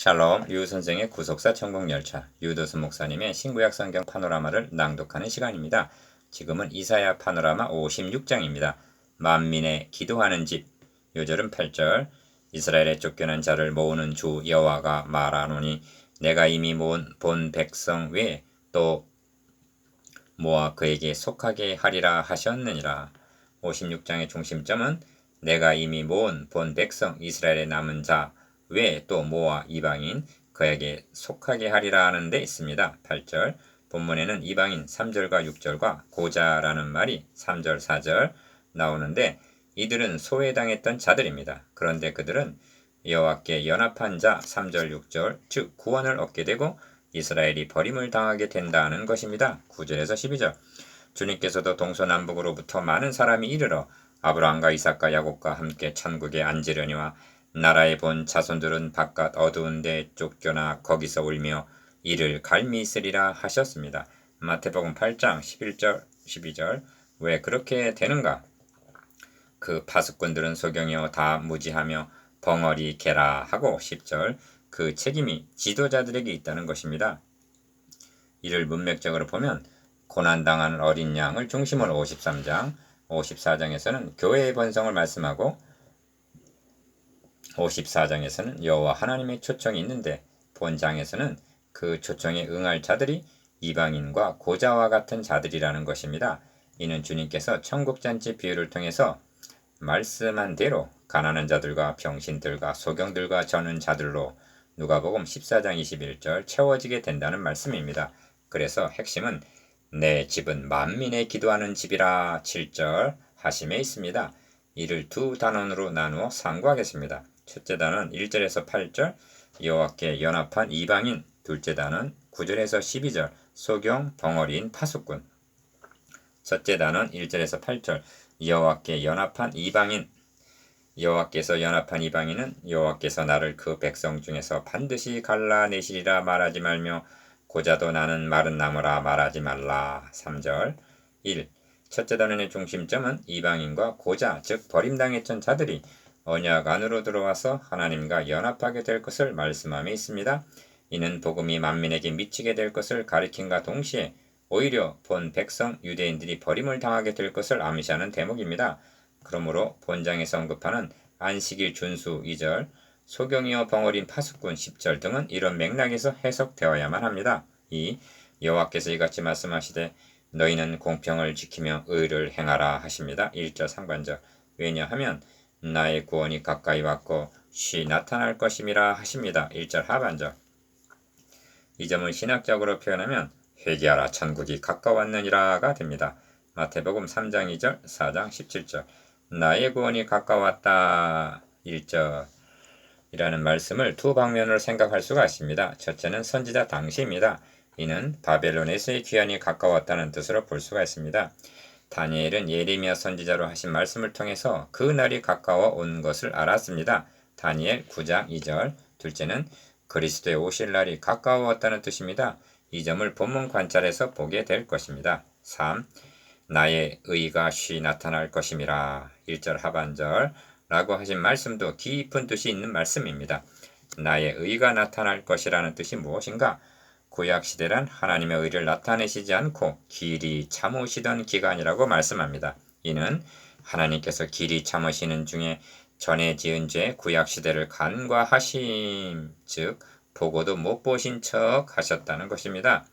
샬롬, 류 선생의 구속사 천국열차, 유도수 목사님의 신구약 성경 파노라마를 낭독하는 시간입니다. 지금은 이사야 파노라마 56장입니다. 만민의 기도하는 집, 요절은 8절. 이스라엘에 쫓겨난 자를 모으는 주 여호와가 말하노니 내가 이미 모은 본 백성 외에 또 모아 그에게 속하게 하리라 하셨느니라. 56장의 중심점은 내가 이미 모은 본 백성 이스라엘의 남은 자 외에 또 모아 이방인 그에게 속하게 하리라 하는 데 있습니다. 8절 본문에는 이방인 3절과 6절과 고자라는 말이 3절 4절 나오는데 이들은 소외당했던 자들입니다. 그런데 그들은 여호와께 연합한 자 3절 6절 즉 구원을 얻게 되고 이스라엘이 버림을 당하게 된다는 것입니다. 9절에서 12절 주님께서도 동서남북으로부터 많은 사람이 이르러 아브라함과 이삭과 야곱과 함께 천국에 앉으려니와 나라의 본 자손들은 바깥 어두운 데 쫓겨나 거기서 울며 이를 갈미 있으리라 하셨습니다. 마태복음 8장 11절 12절 왜 그렇게 되는가? 그 파수꾼들은 소경이여 다 무지하며 벙어리 개라 하고 10절 그 책임이 지도자들에게 있다는 것입니다. 이를 문맥적으로 보면 고난당하는 어린 양을 중심으로 53장, 54장에서는 교회의 번성을 말씀하고 54장에서는 여호와 하나님의 초청이 있는데 본장에서는 그 초청에 응할 자들이 이방인과 고자와 같은 자들이라는 것입니다. 이는 주님께서 천국잔치 비유를 통해서 말씀한 대로 가난한 자들과 병신들과 소경들과 저는 자들로 누가복음 14장 21절 채워지게 된다는 말씀입니다. 그래서 핵심은 내 집은 만민의 기도하는 집이라 7절 하심에 있습니다. 이를 두 단원으로 나누어 상고하겠습니다. 첫째 단원 1절에서 8절 여호와께 연합한 이방인, 둘째 단원 9절에서 12절 소경 벙어리인 파수꾼. 첫째 단원 1절에서 8절 여호와께 연합한 이방인, 여호와께서 연합한 이방인은 여호와께서 나를 그 백성 중에서 반드시 갈라내시리라 말하지 말며 고자도 나는 마른 나무라 말하지 말라. 3절 1. 첫째 단원의 중심점은 이방인과 고자 즉 버림당했던 자들이 언약 안으로 들어와서 하나님과 연합하게 될 것을 말씀함에 있습니다. 이는 복음이 만민에게 미치게 될 것을 가리킴과 동시에 오히려 본 백성 유대인들이 버림을 당하게 될 것을 암시하는 대목입니다. 그러므로 본장에서 언급하는 안식일 준수 2절, 소경이여 벙어린 파수꾼 10절 등은 이런 맥락에서 해석되어야만 합니다. 2. 여호와께서 이같이 말씀하시되 너희는 공평을 지키며 의를 행하라 하십니다. 1절 상반절. 왜냐하면 나의 구원이 가까이 왔고 쉬 나타날 것임이라 하십니다. 1절 하반절. 이 점을 신학적으로 표현하면 회개하라 천국이 가까웠느니라가 됩니다. 마태복음 3장 2절 4장 17절 나의 구원이 가까웠다 1절 이라는 말씀을 두 방면으로 생각할 수가 있습니다. 첫째는 선지자 당시입니다. 이는 바벨론에서의 귀환이 가까웠다는 뜻으로 볼 수가 있습니다. 다니엘은 예레미야 선지자로 하신 말씀을 통해서 그 날이 가까워 온 것을 알았습니다. 다니엘 9장 2절 둘째는 그리스도의 오실 날이 가까웠다는 뜻입니다. 이 점을 본문 관찰해서 보게 될 것입니다. 3. 나의 의가 쉬 나타날 것임이라 1절 하반절 라고 하신 말씀도 깊은 뜻이 있는 말씀입니다. 나의 의가 나타날 것이라는 뜻이 무엇인가? 구약시대란 하나님의 의를 나타내시지 않고 길이 참으시던 기간이라고 말씀합니다. 이는 하나님께서 길이 참으시는 중에 전에 지은 죄 구약시대를 간과하심, 즉 보고도 못 보신 척 하셨다는 것입니다.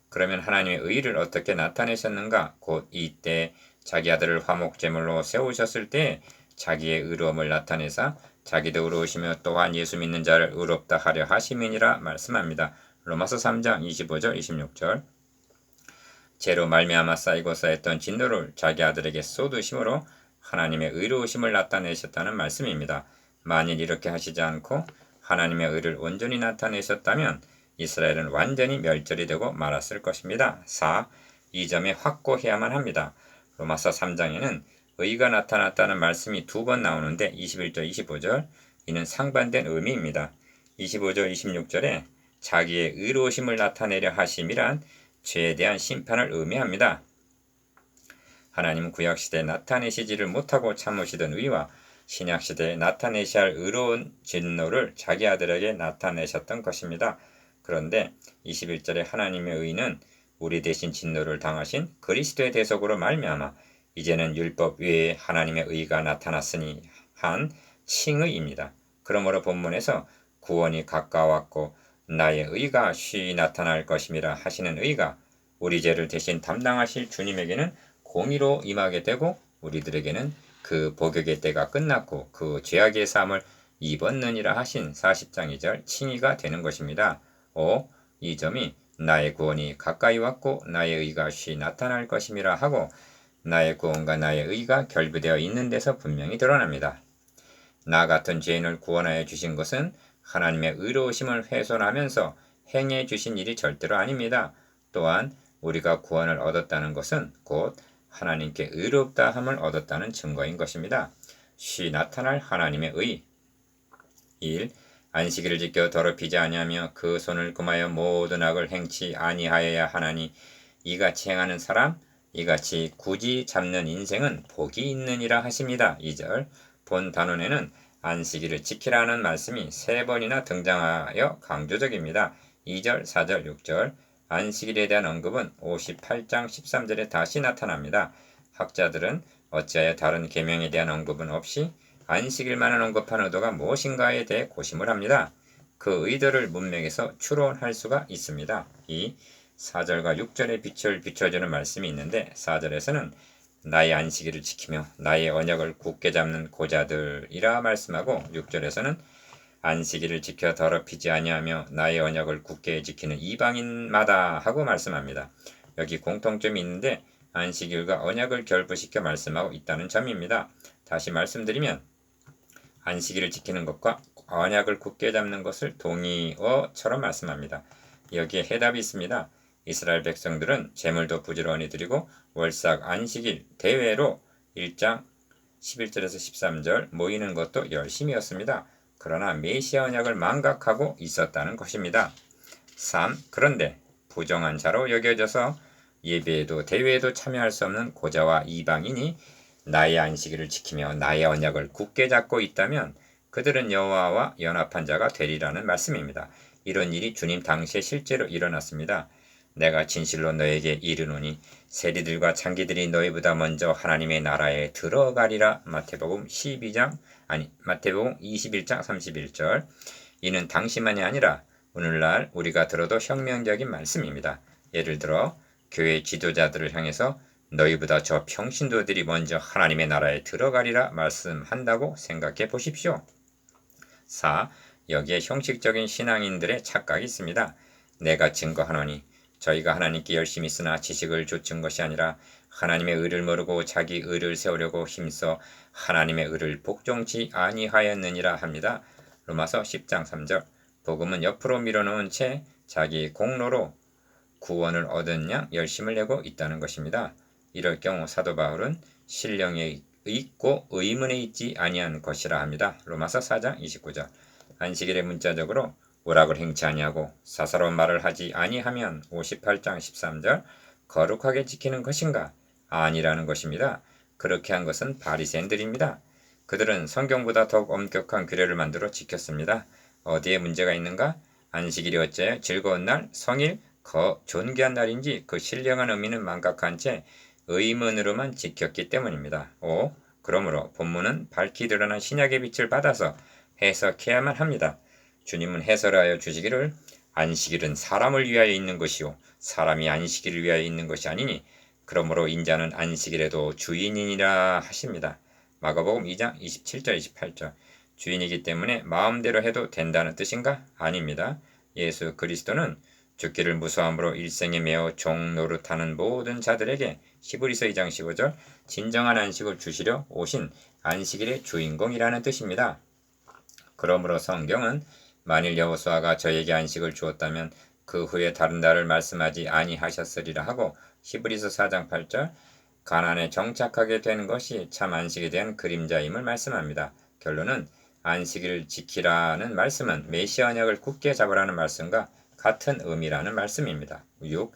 그러면 하나님의 의를 어떻게 나타내셨는가? 곧 이때 자기 아들을 화목제물로 세우셨을 때 자기의 의로움을 나타내사 자기도 의로우시며 또한 예수 믿는 자를 의롭다 하려 하심이니라 말씀합니다. 로마서 3장 25절 26절 죄로 말미암아 쌓이고 쌓였던 진노를 자기 아들에게 쏟으심으로 하나님의 의로우심을 나타내셨다는 말씀입니다. 만일 이렇게 하시지 않고 하나님의 의를 온전히 나타내셨다면 이스라엘은 완전히 멸절이 되고 말았을 것입니다. 4. 이 점에 확고해야만 합니다. 로마서 3장에는 의가 나타났다는 말씀이 두 번 나오는데 21절 25절 이는 상반된 의미입니다. 25절 26절에 자기의 의로우심을 나타내려 하심이란 죄에 대한 심판을 의미합니다. 하나님은 구약시대에 나타내시지를 못하고 참으시던 의와 신약시대에 나타내셔야 할 의로운 진노를 자기 아들에게 나타내셨던 것입니다. 그런데 21절에 하나님의 의는 우리 대신 진노를 당하신 그리스도의 대속으로 말미암아 이제는 율법 외에 하나님의 의가 나타났으니 한 칭의입니다. 그러므로 본문에서 구원이 가까웠고 나의 의가 쉬 나타날 것임이라 하시는 의가 우리 죄를 대신 담당하실 주님에게는 공의로 임하게 되고 우리들에게는 그 복역의 때가 끝났고 그 죄악의 사함을 입었느니라 하신 40장 2절 칭의가 되는 것입니다. 이 점이 나의 구원이 가까이 왔고 나의 의가 쉬 나타날 것임이라 하고 나의 구원과 나의 의가 결부되어 있는 데서 분명히 드러납니다. 나 같은 죄인을 구원하여 주신 것은 하나님의 의로우심을 훼손하면서 행해 주신 일이 절대로 아닙니다. 또한 우리가 구원을 얻었다는 것은 곧 하나님께 의롭다 함을 얻었다는 증거인 것입니다. 쉬 나타날 하나님의 의 1. 안식일을 지켜 더럽히지 아니하며 그 손을 금하여 모든 악을 행치 아니하여야 하나니 이같이 행하는 사람 이같이 굳이 잡는 인생은 복이 있느니라 하십니다. 2절 본 단원에는 안식일을 지키라는 말씀이 3번이나 등장하여 강조적입니다. 2절, 4절, 6절 안식일에 대한 언급은 58장 13절에 다시 나타납니다. 학자들은 어찌하여 다른 계명에 대한 언급은 없이 안식일만을 언급한 의도가 무엇인가에 대해 고심을 합니다. 그 의도를 문맥에서 추론할 수가 있습니다. 이 4절과 6절의 빛을 비춰주는 말씀이 있는데 4절에서는 나의 안식일을 지키며 나의 언약을 굳게 잡는 고자들이라 말씀하고 6절에서는 안식일을 지켜 더럽히지 아니하며 나의 언약을 굳게 지키는 이방인마다 하고 말씀합니다. 여기 공통점이 있는데 안식일과 언약을 결부시켜 말씀하고 있다는 점입니다. 다시 말씀드리면 안식일을 지키는 것과 언약을 굳게 잡는 것을 동의어처럼 말씀합니다. 여기에 해답이 있습니다. 이스라엘 백성들은 제물도 부지런히 드리고 월삭 안식일 대회로 1장 11절에서 13절 모이는 것도 열심이었습니다. 그러나 메시아 언약을 망각하고 있었다는 것입니다. 3. 그런데 부정한 자로 여겨져서 예배에도 대회에도 참여할 수 없는 고자와 이방인이 나의 안식일을 지키며 나의 언약을 굳게 잡고 있다면 그들은 여호와와 연합한 자가 되리라는 말씀입니다. 이런 일이 주님 당시에 실제로 일어났습니다. 내가 진실로 너에게 이르노니 세리들과 창기들이 너희보다 먼저 하나님의 나라에 들어가리라. 마태복음 21장 31절. 이는 당시만이 아니라 오늘날 우리가 들어도 혁명적인 말씀입니다. 예를 들어 교회 지도자들을 향해서 너희보다 저 평신도들이 먼저 하나님의 나라에 들어가리라 말씀한다고 생각해 보십시오. 4. 여기에 형식적인 신앙인들의 착각이 있습니다. 내가 증거하노니 저희가 하나님께 열심히 쓰나 지식을 좇은 것이 아니라 하나님의 의를 모르고 자기 의를 세우려고 힘써 하나님의 의를 복종치 아니하였느니라 합니다. 로마서 10장 3절 복음은 옆으로 밀어놓은 채 자기 공로로 구원을 얻은 양 열심을 내고 있다는 것입니다. 이럴 경우 사도 바울은 신령에 있고 의문에 있지 아니한 것이라 합니다. 로마서 4장 29절 안식일에 문자적으로 오락을 행치 아니하고 사사로운 말을 하지 아니하면 58장 13절 거룩하게 지키는 것인가? 아니라는 것입니다. 그렇게 한 것은 바리새인들입니다. 그들은 성경보다 더욱 엄격한 규례를 만들어 지켰습니다. 어디에 문제가 있는가? 안식일이 어째 즐거운 날, 성일, 존귀한 날인지 그 신령한 의미는 망각한 채 의문으로만 지켰기 때문입니다. 5. 그러므로 본문은 밝히 드러난 신약의 빛을 받아서 해석해야만 합니다. 주님은 해설하여 주시기를 안식일은 사람을 위하여 있는 것이요 사람이 안식일을 위하여 있는 것이 아니니 그러므로 인자는 안식일에도 주인이니라 하십니다. 마가복음 2장 27절 28절 주인이기 때문에 마음대로 해도 된다는 뜻인가? 아닙니다. 예수 그리스도는 죽기를 무서함으로 일생에 매어 종 노릇하는 모든 자들에게 히브리서 2장 15절 진정한 안식을 주시려 오신 안식일의 주인공이라는 뜻입니다. 그러므로 성경은 만일 여호수아가 저에게 안식을 주었다면 그 후에 다른 날을 말씀하지 아니하셨으리라 하고 히브리서 4장 8절 가나안에 정착하게 된 것이 참 안식에 대한 그림자임을 말씀합니다. 결론은 안식일을 지키라는 말씀은 메시아 언약을 굳게 잡으라는 말씀과 같은 의미라는 말씀입니다. 6.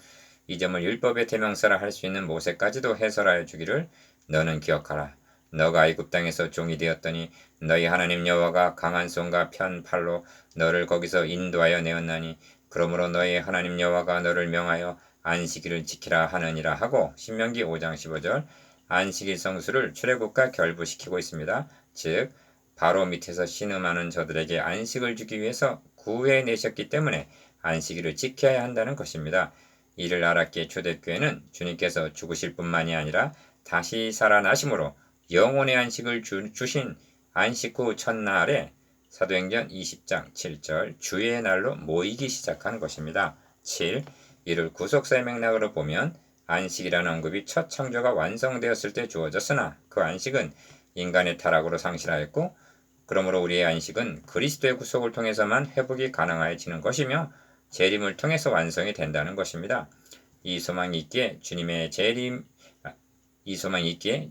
이 점을 율법의 대명사라 할 수 있는 모세까지도 해설하여 주기를 너는 기억하라. 너가 애굽 땅에서 종이 되었더니 너희 하나님 여호와가 강한 손과 편 팔로 너를 거기서 인도하여 내었나니 그러므로 너희 하나님 여호와가 너를 명하여 안식일을 지키라 하느니라 하고 신명기 5장 15절 안식일 성수를 출애굽과 결부시키고 있습니다. 즉 바로 밑에서 신음하는 저들에게 안식을 주기 위해서 구해내셨기 때문에 안식일을 지켜야 한다는 것입니다. 이를 알았기에 초대교회는 주님께서 죽으실 뿐만이 아니라 다시 살아나심으로 영혼의 안식을 주신 안식 후 첫날에 사도행전 20장 7절 주의 날로 모이기 시작한 것입니다. 7. 이를 구속사의 맥락으로 보면 안식이라는 언급이 첫 창조가 완성되었을 때 주어졌으나 그 안식은 인간의 타락으로 상실하였고 그러므로 우리의 안식은 그리스도의 구속을 통해서만 회복이 가능해지는 것이며 재림을 통해서 완성이 된다는 것입니다. 이 소망이 있기에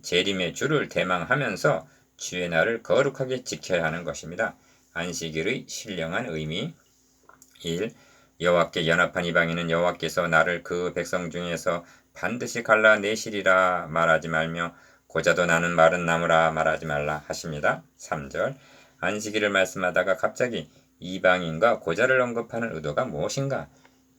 재림의 주를 대망하면서 주의 날을 거룩하게 지켜야 하는 것입니다. 안식일의 신령한 의미 1. 여호와께 연합한 이방인은 여호와께서 나를 그 백성 중에서 반드시 갈라내시리라 말하지 말며 고자도 나는 마른 나무라 말하지 말라 하십니다. 3절 안식일을 말씀하다가 갑자기 이방인과 고자를 언급하는 의도가 무엇인가?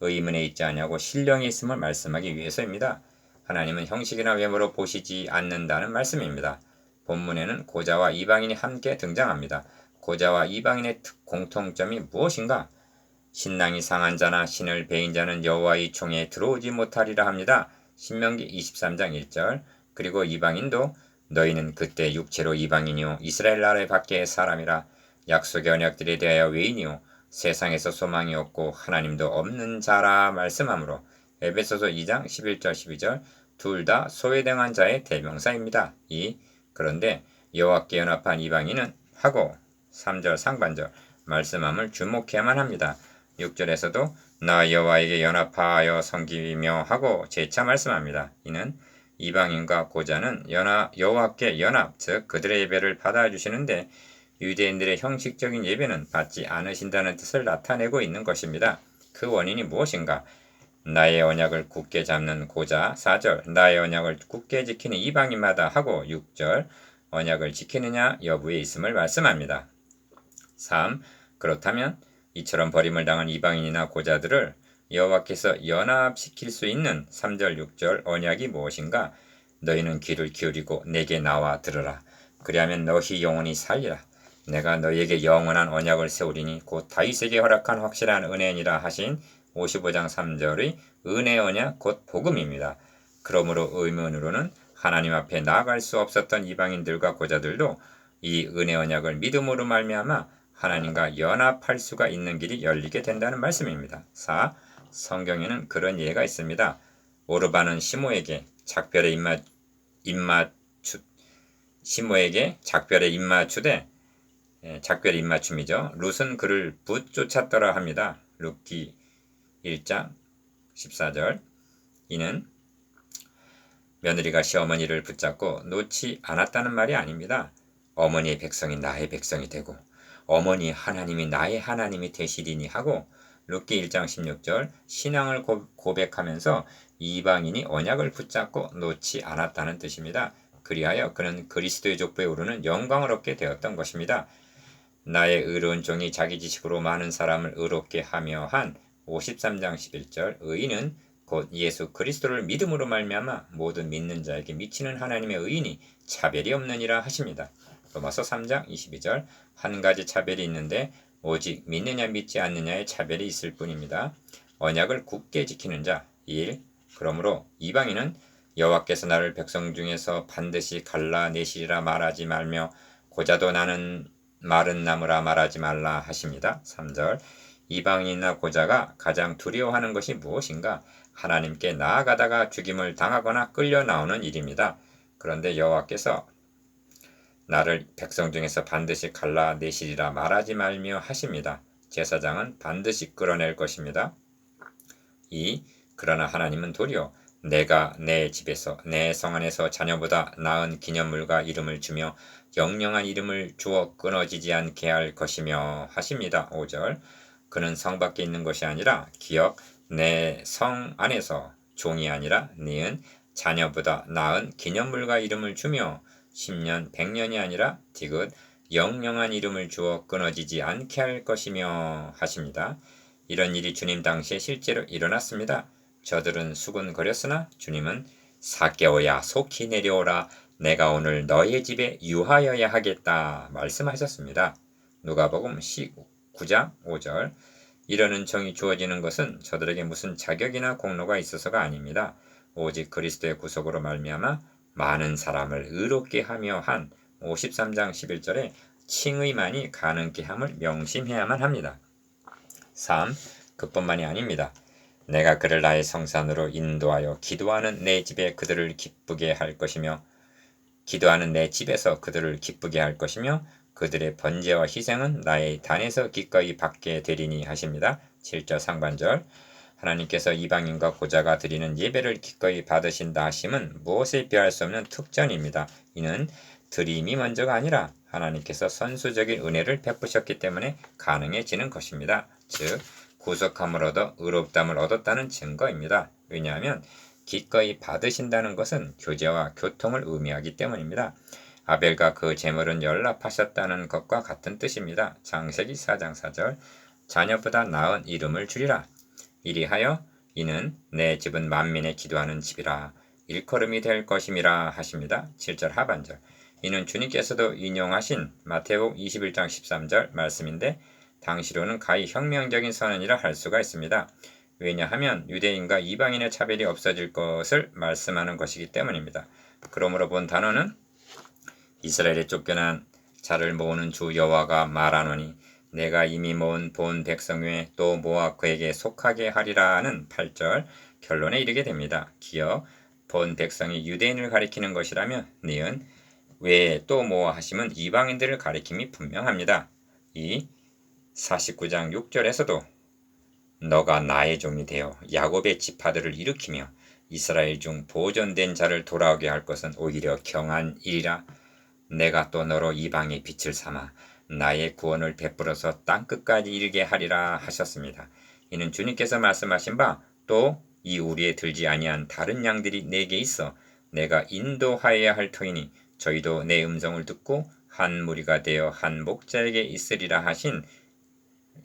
의문에 있지 아니하고 신령이 있음을 말씀하기 위해서입니다. 하나님은 형식이나 외모로 보시지 않는다는 말씀입니다. 본문에는 고자와 이방인이 함께 등장합니다. 고자와 이방인의 공통점이 무엇인가? 신랑이 상한 자나 신을 베인 자는 여호와의 총에 들어오지 못하리라 합니다. 신명기 23장 1절 그리고 이방인도 너희는 그때 육체로 이방인이요 이스라엘 나라의 밖의 사람이라 약속의 언약들에 대하여 외인이요 세상에서 소망이 없고 하나님도 없는 자라 말씀하므로 에베소서 2장 11절 12절 둘 다 소외당한 자의 대명사입니다. 2. 그런데 여호와께 연합한 이방인은 하고 3절 상반절 말씀함을 주목해야만 합니다. 6절에서도 나 여호와에게 연합하여 섬기며 하고 재차 말씀합니다. 이는 이방인과 고자는 여호와께 연합 즉 그들의 예배를 받아주시는데 유대인들의 형식적인 예배는 받지 않으신다는 뜻을 나타내고 있는 것입니다. 그 원인이 무엇인가? 나의 언약을 굳게 잡는 고자 4절 나의 언약을 굳게 지키는 이방인마다 하고 6절 언약을 지키느냐 여부에 있음을 말씀합니다. 3. 그렇다면 이처럼 버림을 당한 이방인이나 고자들을 여호와께서 연합시킬 수 있는 3절 6절 언약이 무엇인가? 너희는 귀를 기울이고 내게 나와 들으라. 그리하면 너희 영혼이 살리라. 내가 너희에게 영원한 언약을 세우리니 곧 다윗에게 허락한 확실한 은혜니라 하신 55장 3절의 은혜 언약 곧 복음입니다. 그러므로 의문으로는 하나님 앞에 나아갈 수 없었던 이방인들과 고자들도 이 은혜 언약을 믿음으로 말미암아 하나님과 연합할 수가 있는 길이 열리게 된다는 말씀입니다. 4. 성경에는 그런 예가 있습니다. 오르반은 시므에게 작별에 작별의 입맞춤이죠. 룻은 그를 붙쫓았더라 합니다. 룻기 1장 14절 이는 며느리가 시어머니를 붙잡고 놓지 않았다는 말이 아닙니다. 어머니의 백성이 나의 백성이 되고 어머니 하나님이 나의 하나님이 되시리니 하고 룻기 1장 16절 신앙을 고백하면서 이방인이 언약을 붙잡고 놓지 않았다는 뜻입니다. 그리하여 그는 그리스도의 족보에 오르는 영광을 얻게 되었던 것입니다. 나의 의로운 종이 자기 지식으로 많은 사람을 의롭게 하며 한 53장 11절 의인은 곧 예수 그리스도를 믿음으로 말미암아 모든 믿는 자에게 미치는 하나님의 의인이 차별이 없느니라 하십니다. 로마서 3장 22절 한 가지 차별이 있는데 오직 믿느냐 믿지 않느냐의 차별이 있을 뿐입니다. 언약을 굳게 지키는 자 1. 그러므로 이방인은 여호와께서 나를 백성 중에서 반드시 갈라내시리라 말하지 말며 고자도 나는 마른 나무라 말하지 말라 하십니다. 3절 이방인이나 고자가 가장 두려워하는 것이 무엇인가? 하나님께 나아가다가 죽임을 당하거나 끌려 나오는 일입니다. 그런데 여호와께서 나를 백성 중에서 반드시 갈라내시리라 말하지 말며 하십니다. 제사장은 반드시 끌어낼 것입니다. 2. 그러나 하나님은 도리어 내가 내 집에서 내 성 안에서 자녀보다 나은 기념물과 이름을 주며 영영한 이름을 주어 끊어지지 않게 할 것이며 하십니다. 5절 그는 성 밖에 있는 것이 아니라 기억 내 성 안에서 종이 아니라 니은 자녀보다 나은 기념물과 이름을 주며 10년 100년이 아니라 디귿 영영한 이름을 주어 끊어지지 않게 할 것이며 하십니다. 이런 일이 주님 당시에 실제로 일어났습니다. 저들은 수군거렸으나 주님은 삭개오야 속히 내려오라 내가 오늘 너의 집에 유하여야 하겠다 말씀하셨습니다. 누가복음 19장 5절. 이러는 정이 주어지는 것은 저들에게 무슨 자격이나 공로가 있어서가 아닙니다. 오직 그리스도의 구속으로 말미암아 많은 사람을 의롭게 하며 한 53장 11절에 칭의만이 가능케 함을 명심해야만 합니다. 3. 그뿐만이 아닙니다. 내가 그를 나의 성산으로 인도하여 기도하는 내 집에 그들을 기쁘게 할 것이며 기도하는 내 집에서 그들을 기쁘게 할 것이며 그들의 번제와 희생은 나의 단에서 기꺼이 받게 되리니 하십니다. 7절 상반절. 하나님께서 이방인과 고자가 드리는 예배를 기꺼이 받으신다 하심은 무엇에 비할 수 없는 특전입니다. 이는 드림이 먼저가 아니라 하나님께서 선수적인 은혜를 베푸셨기 때문에 가능해지는 것입니다. 즉 구속함을 얻어 의롭담을 얻었다는 증거입니다. 왜냐하면 기꺼이 받으신다는 것은 교제와 교통을 의미하기 때문입니다. 아벨과 그 제물은 연락하셨다는 것과 같은 뜻입니다. 창세기 4장 4절. 자녀보다 나은 이름을 주리라. 이리하여 이는 내 집은 만민의 기도하는 집이라 일컬음이 될 것임이라 하십니다. 7절 하반절. 이는 주님께서도 인용하신 마태복음 21장 13절 말씀인데 당시로는 가히 혁명적인 선언이라 할 수가 있습니다. 왜냐하면 유대인과 이방인의 차별이 없어질 것을 말씀하는 것이기 때문입니다. 그러므로 본 단어는 이스라엘에 쫓겨난 자를 모으는 주 여호와가 말하노니 내가 이미 모은 본 백성 외에 또 모아 그에게 속하게 하리라는 8절 결론에 이르게 됩니다. 기어 본 백성이 유대인을 가리키는 것이라면 니은 외에 또 모아 하심은 이방인들을 가리킴이 분명합니다. 이 49장 6절에서도 너가 나의 종이 되어 야곱의 지파들을 일으키며 이스라엘 중 보존된 자를 돌아오게 할 것은 오히려 경한 일이라 내가 또 너로 이방의 빛을 삼아 나의 구원을 베풀어서 땅끝까지 이르게 하리라 하셨습니다. 이는 주님께서 말씀하신 바 또 이 우리에 들지 아니한 다른 양들이 내게 있어 내가 인도하여야 할 터이니 저희도 내 음성을 듣고 한 무리가 되어 한 목자에게 있으리라 하신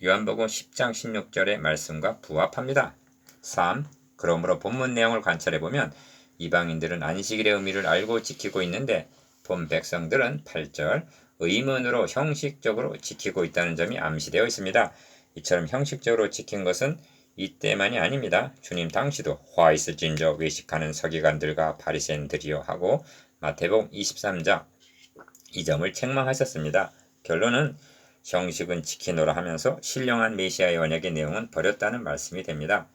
요한복음 10장 16절의 말씀과 부합합니다. 3. 그러므로 본문 내용을 관찰해보면 이방인들은 안식일의 의미를 알고 지키고 있는데 본 백성들은 8절 의문으로 형식적으로 지키고 있다는 점이 암시되어 있습니다. 이처럼 형식적으로 지킨 것은 이때만이 아닙니다. 주님 당시도 화 있을진저 외식하는 서기관들과 바리새인들이여 하고 마태복음 23장 이 점을 책망하셨습니다. 결론은 형식은 지키노라 하면서 신령한 메시아의 언약의 내용은 버렸다는 말씀이 됩니다.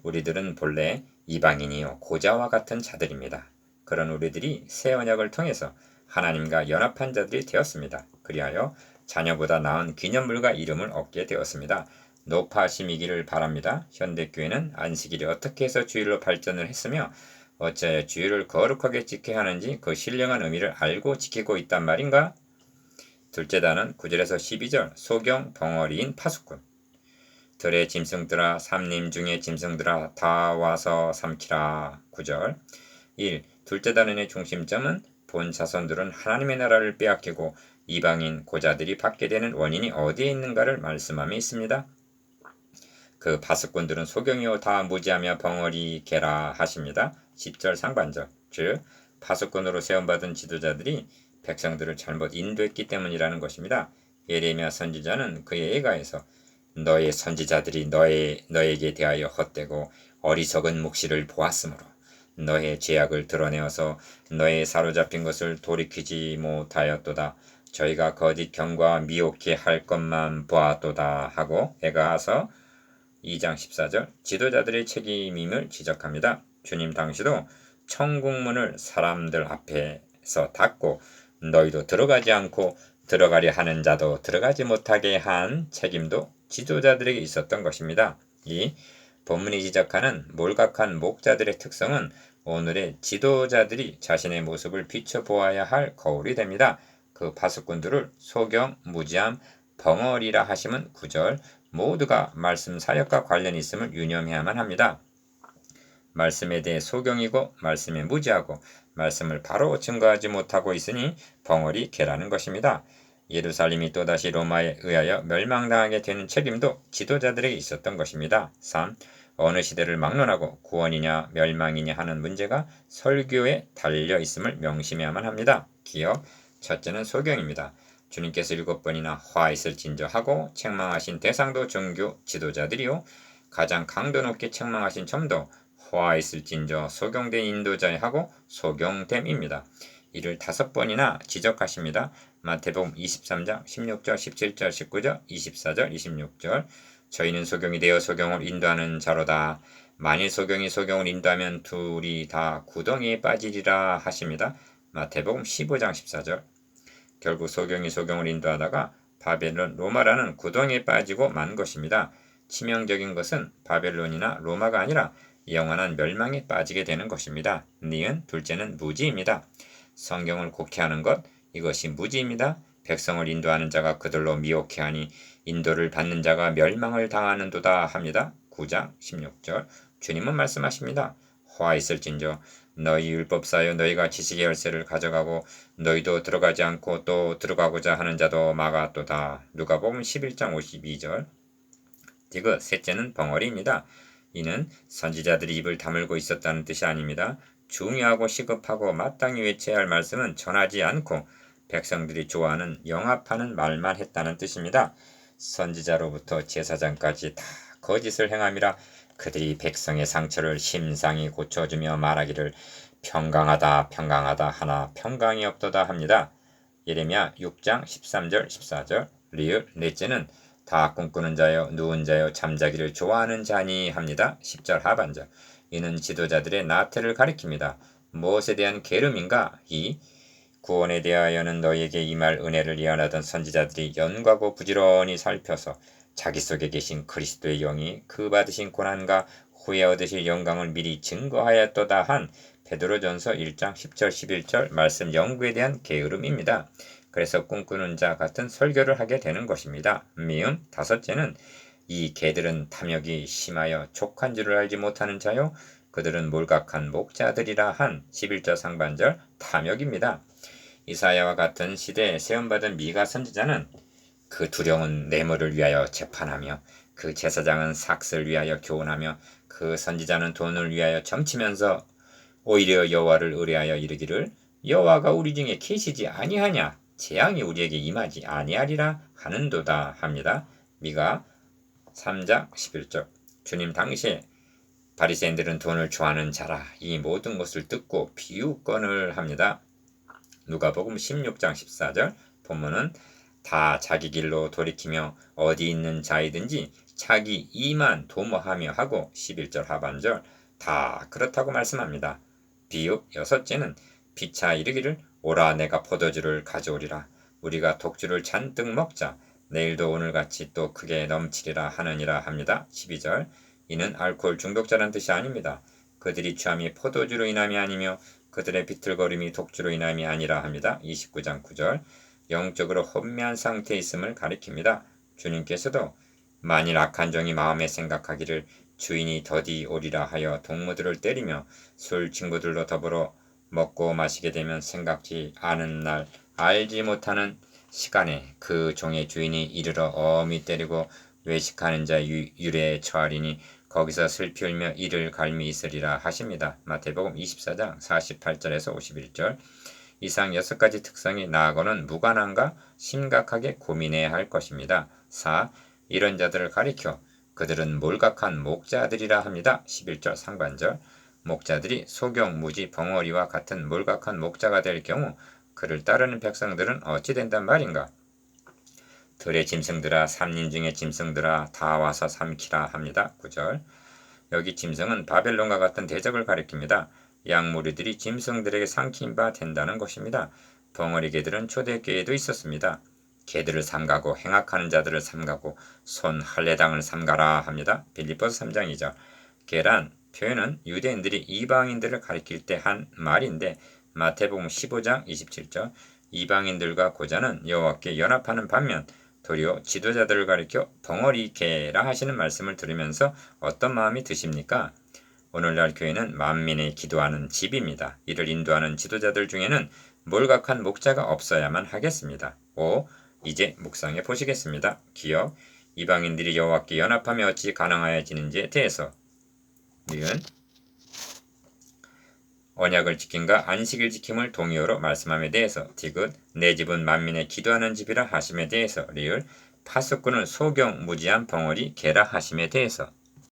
우리들은 본래 이방인이요 고자와 같은 자들입니다. 그런 우리들이 새 언약을 통해서 하나님과 연합한 자들이 되었습니다. 그리하여 자녀보다 나은 기념물과 이름을 얻게 되었습니다. 높아심이기를 바랍니다. 현대교회는 안식일이 어떻게 해서 주일로 발전을 했으며 어찌하여 주일을 거룩하게 지켜야 하는지 그 신령한 의미를 알고 지키고 있단 말인가? 둘째 단은 9절에서 12절 소경 벙어리인 파수꾼 들의 짐승들아 삼림 중의 짐승들아 다 와서 삼키라 9절 1. 둘째 단원의 중심점은 본 자손들은 하나님의 나라를 빼앗기고 이방인 고자들이 받게 되는 원인이 어디에 있는가를 말씀함이 있습니다. 그 파수꾼들은 소경이요 다 무지하며 벙어리 개라 하십니다. 10절 상반절 즉 파수꾼으로 세움받은 지도자들이 백성들을 잘못 인도했기 때문이라는 것입니다. 예레미야 선지자는 그의 애가에서 너의 선지자들이 너에게 대하여 헛되고 어리석은 묵시를 보았으므로 너의 죄악을 드러내어서 너의 사로잡힌 것을 돌이키지 못하였도다. 저희가 거짓 경과 미혹해 할 것만 보았도다 하고 애가서 2장 14절 지도자들의 책임임을 지적합니다. 주님 당시도 천국문을 사람들 앞에서 닫고 너희도 들어가지 않고 들어가려 하는 자도 들어가지 못하게 한 책임도 지도자들에게 있었던 것입니다. 이 본문이 지적하는 몰각한 목자들의 특성은 오늘의 지도자들이 자신의 모습을 비춰보아야 할 거울이 됩니다. 그 파수꾼들을 소경, 무지함, 벙어리라 하심은 9절 모두가 말씀 사역과 관련이 있음을 유념해야만 합니다. 말씀에 대해 소경이고 말씀에 무지하고 말씀을 바로 증거하지 못하고 있으니 벙어리 개라는 것입니다. 예루살렘이 또다시 로마에 의하여 멸망당하게 되는 책임도 지도자들에게 있었던 것입니다. 3. 어느 시대를 막론하고 구원이냐 멸망이냐 하는 문제가 설교에 달려 있음을 명심해야만 합니다. 기억, 첫째는 소경입니다. 주님께서 7번이나 화 있을진저 하고 책망하신 대상도 종교 지도자들이요, 가장 강도 높게 책망하신 점도 화 있을진저 소경된 인도자에 하고 소경됨입니다. 이를 5번이나 지적하십니다. 마태복음 23장 16절, 17절, 19절, 24절, 26절. 저희는 소경이 되어 소경을 인도하는 자로다. 만일 소경이 소경을 인도하면 둘이 다 구덩이에 빠지리라 하십니다. 마태복음 15장 14절. 결국 소경이 소경을 인도하다가 바벨론, 로마라는 구덩이에 빠지고 만 것입니다. 치명적인 것은 바벨론이나 로마가 아니라 영원한 멸망에 빠지게 되는 것입니다. 니은, 둘째는 무지입니다. 성경을 곡해하는 것, 이것이 무지입니다. 백성을 인도하는 자가 그들로 미혹해하니 인도를 받는 자가 멸망을 당하는도다 합니다. 9장 16절. 주님은 말씀하십니다. 화 있을진저 너희 율법사여 너희가 지식의 열쇠를 가져가고 너희도 들어가지 않고 또 들어가고자 하는 자도 막았도다. 누가복음 11장 52절. 디귿, 셋째는 벙어리입니다. 이는 선지자들이 입을 다물고 있었다는 뜻이 아닙니다. 중요하고 시급하고 마땅히 외쳐야 할 말씀은 전하지 않고 백성들이 좋아하는 영합하는 말만 했다는 뜻입니다. 선지자로부터 제사장까지 다 거짓을 행함이라 그들이 백성의 상처를 심상히 고쳐주며 말하기를 평강하다 평강하다 하나 평강이 없도다 합니다. 예레미야 6장 13절 14절. 리을, 넷째는 다 꿈꾸는 자여 누운 자여 잠자기를 좋아하는 자니 합니다. 10절 하반절. 이는 지도자들의 나태를 가리킵니다. 무엇에 대한 게으름인가? 이 구원에 대하여는 너희에게 임할 은혜를 예언하던 선지자들이 연구하고 부지런히 살펴서 자기 속에 계신 그리스도의 영이 그 받으신 고난과 후에 얻으실 영광을 미리 증거하였도다 한 베드로전서 1장 10절 11절 말씀 연구에 대한 게으름입니다. 그래서 꿈꾸는 자 같은 설교를 하게 되는 것입니다. 미음, 다섯째는 이 개들은 탐욕이 심하여 족한 줄을 알지 못하는 자요 그들은 몰각한 목자들이라 한 11절 상반절 탐욕입니다. 이사야와 같은 시대에 세움받은 미가 선지자는 그 두려운 뇌물을 위하여 재판하며 그 제사장은 삭슬 위하여 교훈하며 그 선지자는 돈을 위하여 점치면서 오히려 여호와를 의뢰하여 이르기를 여호와가 우리 중에 계시지 아니하냐 재앙이 우리에게 임하지 아니하리라 하는도다 합니다. 미가 3장 11절. 주님 당시에 바리새인들은 돈을 좋아하는 자라 이 모든 것을 듣고 비웃건을 합니다. 누가복음 16장 14절. 본문은 다 자기 길로 돌이키며 어디 있는 자이든지 자기 이만 도모하며 하고 11절 하반절 다 그렇다고 말씀합니다. 비읍, 여섯째는 피차 이르기를 오라 내가 포도주를 가져오리라 우리가 독주를 잔뜩 먹자 내일도 오늘같이 또 크게 넘치리라 하느니라 합니다. 12절. 이는 알코올 중독자란 뜻이 아닙니다. 그들이 취함이 포도주로 인함이 아니며 그들의 비틀거림이 독주로 인함이 아니라 합니다. 29장 9절. 영적으로 혼미한 상태에 있음을 가리킵니다. 주님께서도 만일 악한 종이 마음에 생각하기를 주인이 더디 오리라 하여 동무들을 때리며 술 친구들로 더불어 먹고 마시게 되면 생각지 않은 날 알지 못하는 시간에 그 종의 주인이 이르러 엄히 때리고 외식하는 자 유래에 처하리니 거기서 슬피 울며 이를 갈미 있으리라 하십니다. 마태복음 24장 48절에서 51절. 이상 6가지 특성이 나하고는 무관한가 심각하게 고민해야 할 것입니다. 4. 이런 자들을 가리켜 그들은 몰각한 목자들이라 합니다. 11절 상반절. 목자들이 소경, 무지, 벙어리와 같은 몰각한 목자가 될 경우 그를 따르는 백성들은 어찌 된단 말인가? 들의 짐승들아 삼림 중의 짐승들아 다 와서 삼키라 합니다. 9절. 여기 짐승은 바벨론과 같은 대적을 가리킵니다. 양무리들이 짐승들에게 삼킨 바 된다는 것입니다. 벙어리 개들은 초대교회에도 있었습니다. 개들을 삼가고 행악하는 자들을 삼가고 손 할례당을 삼가라 합니다. 빌립보서 3장 2절. 개란 표현은 유대인들이 이방인들을 가리킬 때 한 말인데 마태복음 15장 27절. 이방인들과 고자는 여호와께 연합하는 반면 도리어 지도자들을 가리켜 벙어리 개라 하시는 말씀을 들으면서 어떤 마음이 드십니까? 오늘날 교회는 만민이 기도하는 집입니다. 이를 인도하는 지도자들 중에는 몰각한 목자가 없어야만 하겠습니다. 5. 이제 묵상해 보시겠습니다. 기억, 이방인들이 여호와께 연합하며 어찌 가능하여지는지에 대해서. 니은 언약을 지킴과 안식일 지킴을 동의어로 말씀함에 대해서. 디귿 내 집은 만민의 기도하는 집이라 하심에 대해서. 리을 파수꾼을 소경 무지한 벙어리 개라 하심에 대해서.